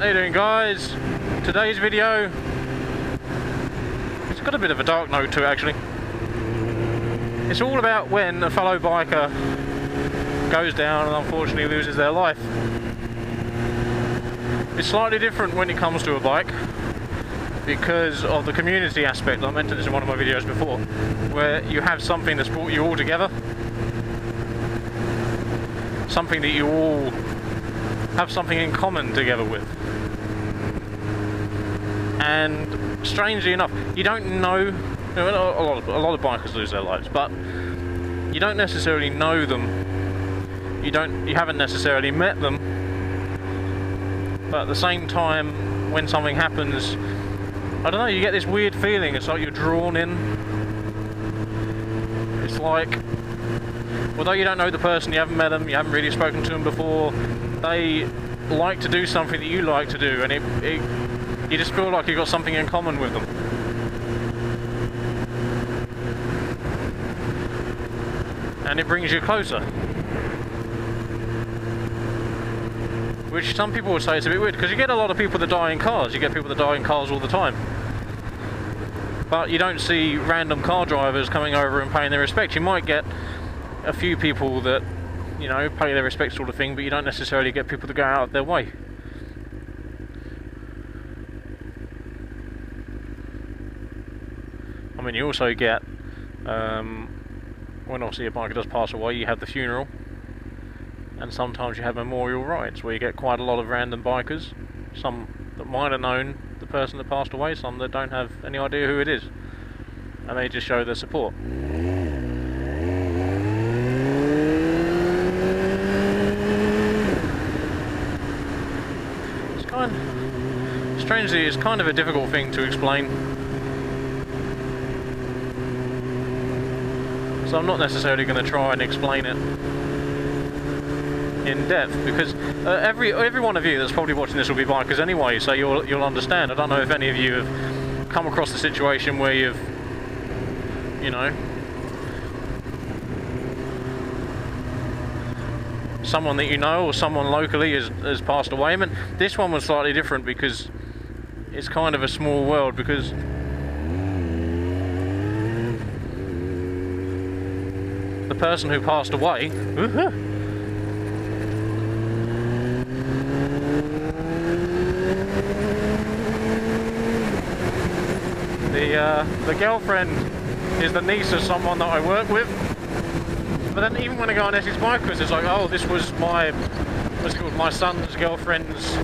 How you doing, guys? Today's video, it's got a bit of a dark note to it actually. It's all about when a fellow biker goes down and unfortunately loses their life. It's slightly different when it comes to a bike because of the community aspect. I mentioned this in one of my videos before, where you have something that's brought you all together, something that you all have something in common together with. And strangely enough, you don't know, a lot of bikers lose their lives, but you don't necessarily know them. You haven't necessarily met them. But at the same time, when something happens, I don't know, you get this weird feeling. It's like you're drawn in. It's like, although you don't know the person, you haven't met them, you haven't really spoken to them before, they like to do something that you like to do, and you just feel like you've got something in common with them. And it brings you closer. Which some people would say it's a bit weird, because you get a lot of people that die in cars. You get people that die in cars all the time. But you don't see random car drivers coming over and paying their respects. You might get a few people that, you know, pay their respects sort of thing, but you don't necessarily get people that go out of their way. I mean, you also get, when obviously a biker does pass away, you have the funeral, and sometimes you have memorial rides where you get quite a lot of random bikers, some that might have known the person that passed away, some that don't have any idea who it is, and they just show their support. Strangely, it's kind of a difficult thing to explain, so I'm not necessarily going to try and explain it in depth, because every one of you that's probably watching this will be bikers anyway, so you'll understand. I don't know if any of you have come across the situation where you've, you know, someone that you know or someone locally has passed away. I mean, this one was slightly different because it's kind of a small world, because the person who passed away, the girlfriend is the niece of someone that I work with. But then even when I go on Essex Bikers, it's like, oh, this was my son's girlfriend's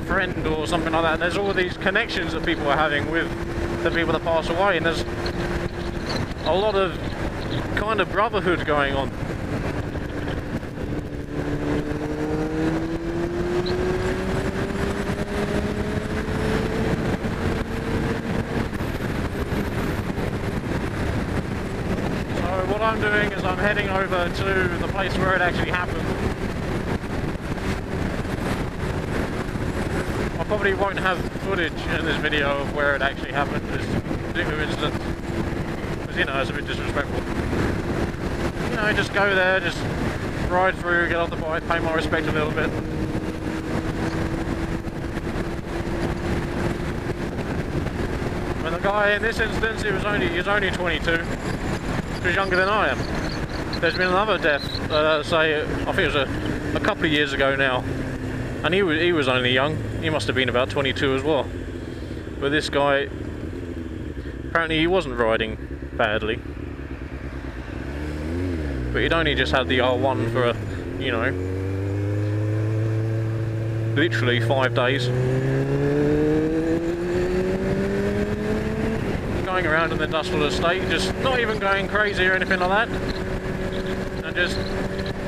friend or something like that. And there's all these connections that people are having with the people that pass away, and there's a lot of kind of brotherhood going on. So what I'm doing is I'm heading over to the place where it actually happened. I probably won't have footage in this video of where it actually happened, this particular incident, because, you know, it's a bit disrespectful. You know, just go there, just ride through, get off the bike, pay my respect a little bit. And the guy in this instance, he was only 22, he was younger than I am. There's been another death, say, I think it was a couple of years ago now, and he was only young. He must have been about 22 as well. But this guy, apparently he wasn't riding badly, but he'd only just had the R1 for, you know, literally 5 days. Going around in the industrial estate, just not even going crazy or anything like that, and just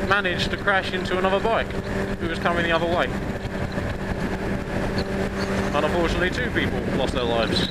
managed to crash into another bike who was coming the other way. And unfortunately 2 people lost their lives.